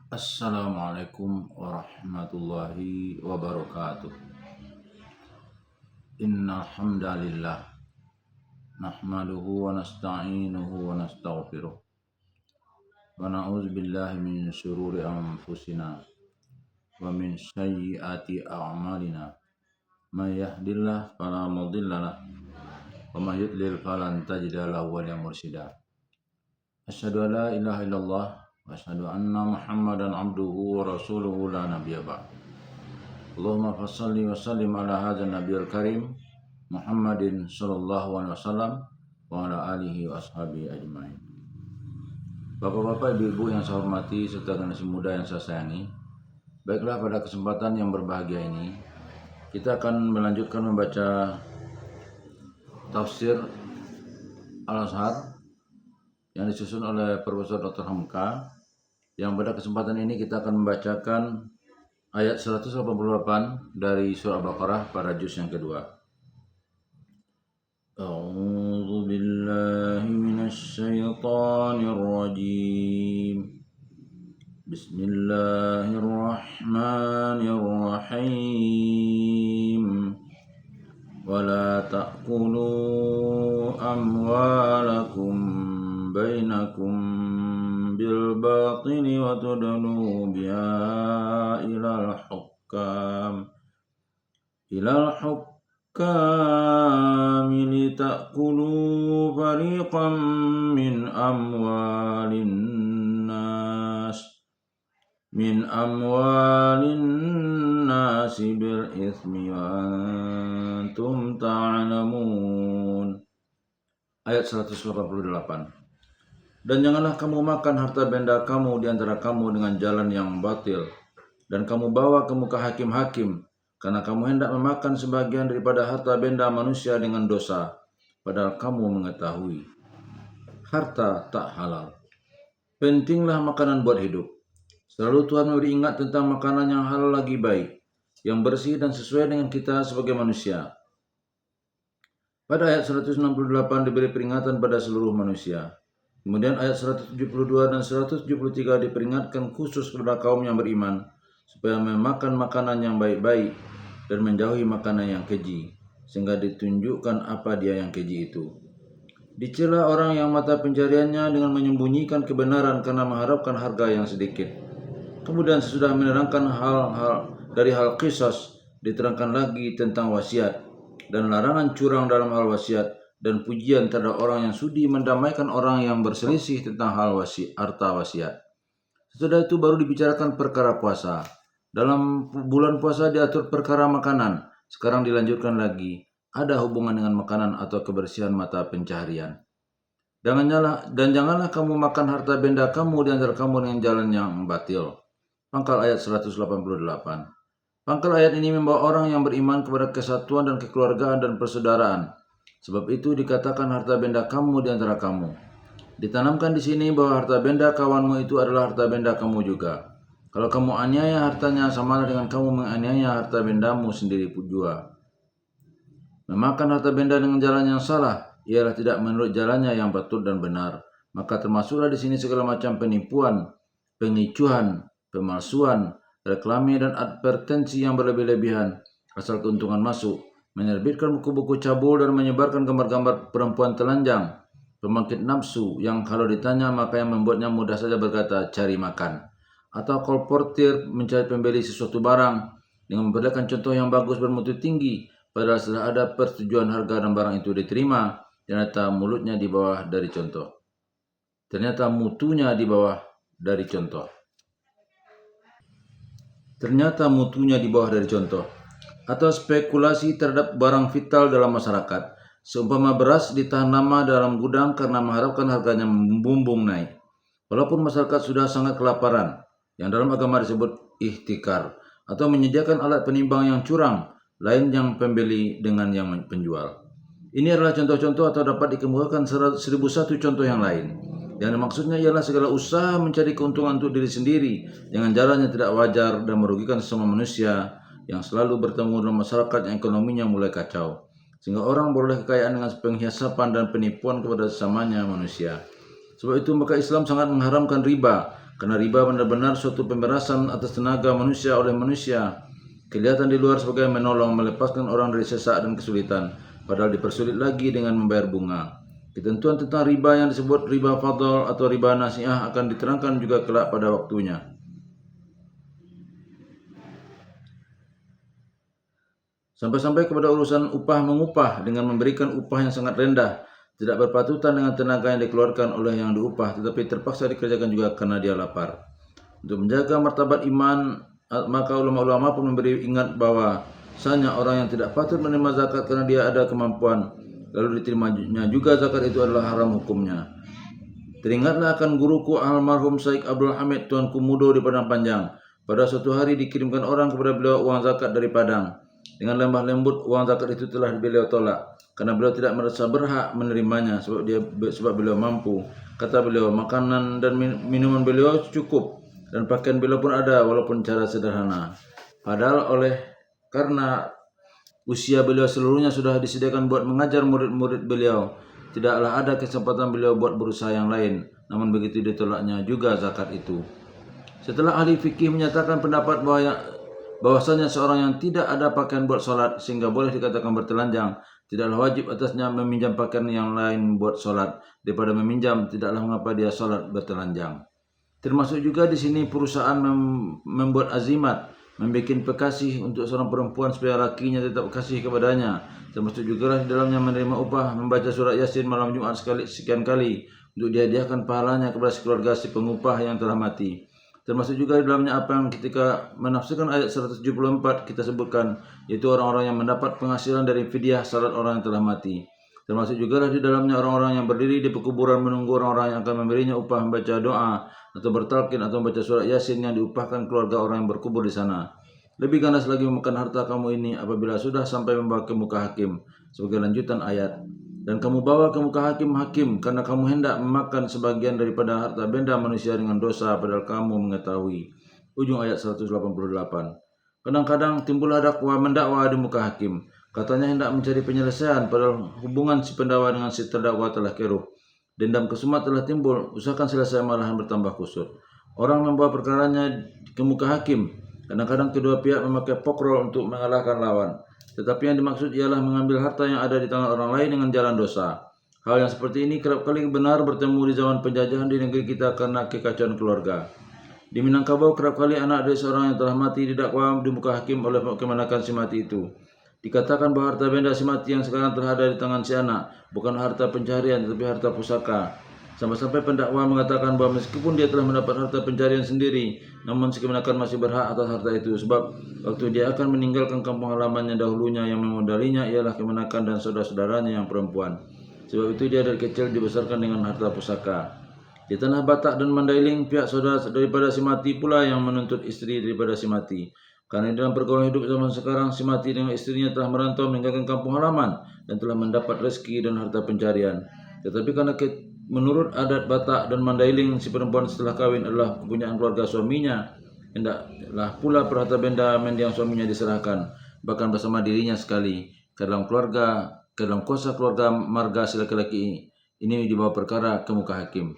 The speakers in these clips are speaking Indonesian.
Assalamualaikum warahmatullahi wabarakatuh. Innal hamdalillah nahmaduhu wa nasta'inuhu wa nastaghfiruh wa na'udzu billahi min syururi anfusina wa min sayyiati a'malina. May yahdihillahu fala mudhillalah wa may yudlil falan tajida lahu waliyyan mursyida. Asyhadu an la ilaha illallah wa asyhadu anna Muhammadan abduhu wa rasuluhu la nabiyya ba'd. Allahumma fassalli wa sallim ala hadzal nabiyil karim Muhammadin sallallahu alaihi wasallam wa ala alihi wa ashabihi ajmain. Bapak-bapak, ibu-ibu yang saya hormati serta generasi muda yang saya sayangi, baiklah pada kesempatan yang berbahagia ini kita akan melanjutkan membaca tafsir Al-Azhar yang disusun oleh Profesor Dr. Hamka, yang pada kesempatan ini kita akan membacakan ayat 188 dari surah Al-Baqarah pada juz yang kedua. A'udzu billahi minasy syaithanir rajim. Bismillahirrahmanirrahim. Wala ta'kulu amwalakum bainakum bil batili wa tudlu biha ilal hukam litakulu fariqam min amwalin nas bil itsmi wa antum ta'lamun. Ayat 188. Dan janganlah kamu makan harta benda kamu di antara kamu dengan jalan yang batil, dan kamu bawa ke muka hakim-hakim, karena kamu hendak memakan sebagian daripada harta benda manusia dengan dosa, padahal kamu mengetahui harta tak halal. Pentinglah makanan buat hidup. Selalu Tuhan memberi ingat tentang makanan yang halal lagi baik, yang bersih dan sesuai dengan kita sebagai manusia. Pada ayat 168 diberi peringatan pada seluruh manusia. Kemudian ayat 172 dan 173 diperingatkan khusus kepada kaum yang beriman supaya memakan makanan yang baik-baik dan menjauhi makanan yang keji, sehingga ditunjukkan apa dia yang keji itu. Dicela orang yang mata pencariannya dengan menyembunyikan kebenaran karena mengharapkan harga yang sedikit. Kemudian sesudah menerangkan hal-hal dari hal qisas, diterangkan lagi tentang wasiat dan larangan curang dalam hal wasiat, dan pujian terhadap orang yang sudi mendamaikan orang yang berselisih tentang hal harta wasiat. Setelah itu baru dibicarakan perkara puasa. Dalam bulan puasa diatur perkara makanan. Sekarang dilanjutkan lagi, ada hubungan dengan makanan atau kebersihan mata pencaharian. Dan janganlah kamu makan harta benda kamu di antara kamu dengan jalan yang batil. Pangkal ayat 188. Pangkal ayat ini membawa orang yang beriman kepada kesatuan dan kekeluargaan dan persaudaraan. Sebab itu dikatakan harta benda kamu di antara kamu. Ditanamkan di sini bahwa harta benda kawanmu itu adalah harta benda kamu juga. Kalau kamu aniaya hartanya, samalah dengan kamu menganiaya harta bendamu sendiri jua. Memakan harta benda dengan jalan yang salah ialah tidak menurut jalannya yang betul dan benar. Maka termasuklah di sini segala macam penipuan, penicuhan, pemalsuan, reklame dan advertensi yang berlebih-lebihan asal keuntungan masuk, menerbitkan buku-buku cabul dan menyebarkan gambar-gambar perempuan telanjang, pembangkit nafsu yang kalau ditanya maka yang membuatnya mudah saja berkata cari makan, atau kolportir mencari pembeli sesuatu barang dengan memperlihatkan contoh yang bagus bermutu tinggi, padahal setelah ada persetujuan harga dan barang itu diterima, ternyata mulutnya di bawah dari contoh. Ternyata mutunya di bawah dari contoh. Atau spekulasi terhadap barang vital dalam masyarakat, seumpama beras ditahan lama dalam gudang karena mengharapkan harganya membumbung naik, walaupun masyarakat sudah sangat kelaparan, yang dalam agama disebut ihtikar, atau menyediakan alat penimbang yang curang, lain yang pembeli dengan yang penjual. Ini adalah contoh-contoh atau dapat dikemukakan 1001 contoh yang lain. Yang maksudnya ialah segala usaha mencari keuntungan untuk diri sendiri dengan jalan yang tidak wajar dan merugikan sesama manusia yang selalu bertemu dalam masyarakat yang ekonominya mulai kacau, sehingga orang beroleh kekayaan dengan penghiasapan dan penipuan kepada sesamanya manusia. Sebab itu maka Islam sangat mengharamkan riba, Karena riba benar-benar suatu pemberasan atas tenaga manusia oleh manusia. Kelihatan di luar sebagai menolong melepaskan orang dari sesak dan kesulitan, padahal dipersulit lagi dengan membayar bunga. Ketentuan tentang riba yang disebut riba fadl atau riba nasiah akan diterangkan juga kelak pada waktunya. Sampai-sampai kepada urusan upah mengupah dengan memberikan upah yang sangat rendah, tidak berpatutan dengan tenaga yang dikeluarkan oleh yang diupah, tetapi terpaksa dikerjakan juga karena dia lapar. Untuk menjaga martabat iman, maka ulama-ulama pun memberi ingat bahwa bahwasanya orang yang tidak patut menerima zakat karena dia ada kemampuan, lalu diterimanya juga zakat itu adalah haram hukumnya. Teringatlah akan guruku almarhum Syekh Abdul Hamid Tuanku Mudo di Padang Panjang. Pada suatu hari dikirimkan orang kepada beliau uang zakat dari Padang. Dengan lemah lembut uang zakat itu telah beliau tolak karena beliau tidak merasa berhak menerimanya sebab beliau mampu. Kata beliau, makanan dan minuman beliau cukup dan pakaian beliau pun ada walaupun cara sederhana. Padahal karena usia beliau seluruhnya sudah disediakan buat mengajar murid-murid beliau, tidaklah ada kesempatan beliau buat berusaha yang lain. Namun begitu ditolaknya juga zakat itu. Setelah ahli fikih menyatakan pendapat bahwasanya seorang yang tidak ada pakaian buat sholat sehingga boleh dikatakan bertelanjang, tidaklah wajib atasnya meminjam pakaian yang lain buat sholat. Daripada meminjam, tidaklah mengapa dia sholat bertelanjang. Termasuk juga di sini perusahaan membuat azimat, membuat pekasih untuk seorang perempuan supaya lakinya tetap kasih kepadanya. Termasuk juga di dalamnya menerima upah membaca surat Yasin malam Jumat sekian kali untuk dihadiahkan pahalanya kepada keluarga si pengupah yang telah mati. Termasuk juga di dalamnya apa yang ketika menafsirkan ayat 174 kita sebutkan, yaitu orang-orang yang mendapat penghasilan dari fidyah salat orang yang telah mati. Termasuk juga di dalamnya orang-orang yang berdiri di pekuburan menunggu orang-orang yang akan memberinya upah membaca doa atau bertalqin atau membaca surat Yasin yang diupahkan keluarga orang yang berkubur di sana. Lebih ganas lagi memakan harta kamu ini apabila sudah sampai membawa ke muka hakim. Sebagai lanjutan ayat, dan kamu bawa ke muka hakim karena kamu hendak memakan sebagian daripada harta benda manusia dengan dosa padahal kamu mengetahui. Ujung ayat 188. Kadang-kadang timbullah mendakwa di muka hakim. Katanya hendak mencari penyelesaian padahal hubungan si pendakwa dengan si terdakwa telah keruh. Dendam kesumat telah timbul, usahakan selesai malahan bertambah kusut. Orang membawa perkaranya ke muka hakim. Kadang-kadang kedua pihak memakai pokrol untuk mengalahkan lawan. Tetapi yang dimaksud ialah mengambil harta yang ada di tangan orang lain dengan jalan dosa. Hal yang seperti ini kerap kali benar bertemu di zaman penjajahan di negeri kita karena kekacauan keluarga. Di Minangkabau kerap kali anak dari seorang yang telah mati didakwa di muka hakim oleh kemanakan si mati itu. Dikatakan bahwa harta benda si mati yang sekarang telah ada di tangan si anak bukan harta pencarian tetapi harta pusaka. Sampai-sampai pendakwa mengatakan bahwa meskipun dia telah mendapat harta pencarian sendiri, namun si kemenakan masih berhak atas harta itu sebab waktu dia akan meninggalkan kampung halamannya dahulunya yang memodalinya ialah kemenakan dan saudara-saudaranya yang perempuan. Sebab itu dia dari kecil dibesarkan dengan harta pusaka. Di tanah Batak dan Mandailing, pihak saudara daripada si mati pula yang menuntut istri daripada si mati. Karena dalam pergaulan hidup zaman sekarang, si mati dengan istrinya telah merantau meninggalkan kampung halaman dan telah mendapat rezeki dan harta pencarian. Tetapi karena menurut adat Batak dan Mandailing, si perempuan setelah kawin adalah kepunyaan keluarga suaminya, hendaklah pula harta benda mendiang suaminya diserahkan, bahkan bersama dirinya sekali, ke dalam kuasa keluarga marga si laki-laki ini dibawa perkara ke muka hakim.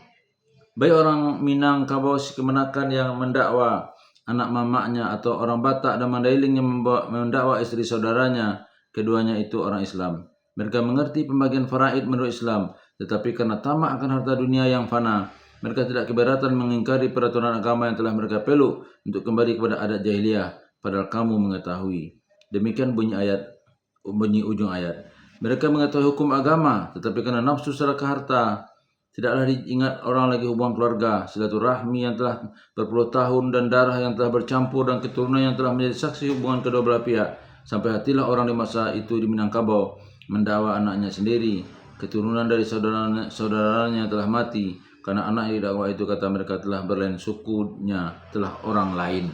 Baik orang Minangkabau si kemenakan yang mendakwa anak mamaknya atau orang Batak dan Mandailing yang mendakwa istri saudaranya, keduanya itu orang Islam. Mereka mengerti pembagian faraid menurut Islam, tetapi karena tamak akan harta dunia yang fana, mereka tidak keberatan mengingkari peraturan agama yang telah mereka peluk untuk kembali kepada adat jahiliyah, padahal kamu mengetahui. Demikian bunyi ujung ayat. Mereka mengetahui hukum agama, tetapi karena nafsu serakah harta, tidaklah diingat orang lagi hubungan keluarga, silaturahmi yang telah berpuluh tahun dan darah yang telah bercampur dan keturunan yang telah menjadi saksi hubungan kedua belah pihak. Sampai hatilah orang di masa itu di Minangkabau mendakwa anaknya sendiri, keturunan dari saudaranya telah mati, karena anak yang didakwa itu kata mereka telah berlain sukunya, telah orang lain.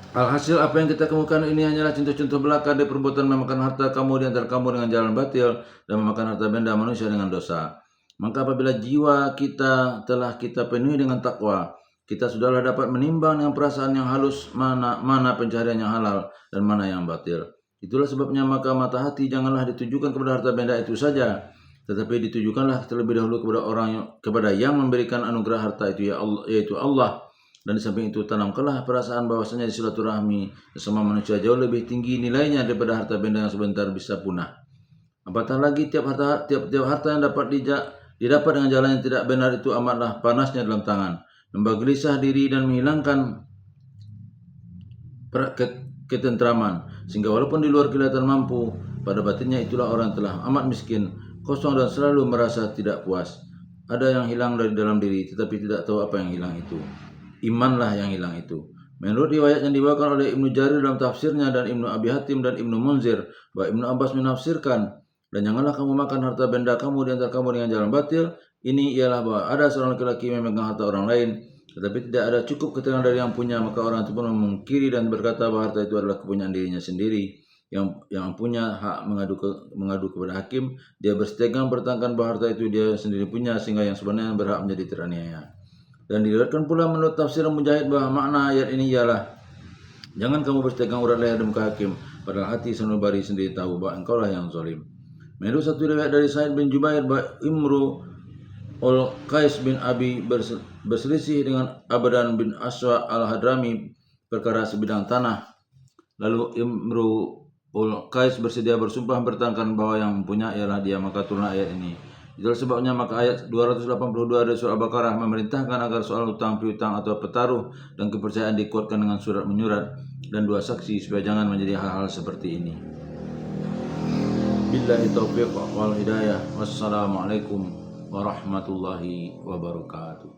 Alhasil apa yang kita kemukakan ini hanyalah contoh-contoh belaka dari perbuatan memakan harta kamu di antara kamu dengan jalan batil dan memakan harta benda manusia dengan dosa. Maka apabila jiwa kita telah kita penuhi dengan takwa, kita sudahlah dapat menimbang dengan perasaan yang halus mana pencaharian yang halal dan mana yang batil. Itulah sebabnya maka mata hati janganlah ditujukan kepada harta benda itu saja, tetapi ditujukanlah terlebih dahulu kepada yang memberikan anugerah harta itu, ya Allah, yaitu Allah. Dan di samping itu tanamkanlah perasaan bahwasanya silaturahmi sesama manusia jauh lebih tinggi nilainya daripada harta benda yang sebentar bisa punah. Apatah lagi tiap harta yang didapat dengan jalan yang tidak benar itu amatlah panasnya dalam tangan, membuat gelisah diri dan menghilangkan ketentraman, sehingga walaupun di luar kelihatan mampu, pada batinnya itulah orang telah amat miskin, kosong dan selalu merasa tidak puas. Ada yang hilang dari dalam diri, tetapi tidak tahu apa yang hilang itu. Imanlah yang hilang itu. Menurut riwayat yang dibawakan oleh Ibnu Jarir dalam tafsirnya dan Ibnu Abi Hatim dan Ibnu Munzir, bahwa Ibnu Abbas menafsirkan, dan janganlah kamu makan harta benda kamu di antara kamu dengan jalan batil. Ini ialah bahwa ada seorang laki-laki yang memegang harta orang lain, tetapi tidak ada cukup keterangan dari yang punya, maka orang itu pun memungkiri dan berkata bahwa harta itu adalah kepunyaan dirinya sendiri. Yang punya hak mengadu kepada hakim, dia bersetegang bertangkan bahwa harta itu dia sendiri punya, sehingga yang sebenarnya berhak menjadi teraniaya. Dan diriwayatkan pula menurut tafsir Mujahid bahwa makna ayat ini ialah, jangan kamu bersetegang urat leher di muka hakim, padahal hati sanubari sendiri tahu bahwa engkaulah yang zalim. Menurut satu riwayat dari Sa'id bin Jubair bahwa Imru Qais bin Abi berselisih dengan Abadan bin Aswa al-Hadrami perkara sebidang tanah. Lalu Imru Qais bersedia bersumpah bertangkan bahwa yang punya ialah dia, maka turunlah ayat ini. Itulah sebabnya maka ayat 282 dari surah Al-Baqarah memerintahkan agar soal hutang piutang atau petaruh dan kepercayaan dikuatkan dengan surat menyurat dan dua saksi, supaya jangan menjadi hal-hal seperti ini. Billahi taufiq wal hidayah. Wassalamualaikum warahmatullahi wabarakatuh.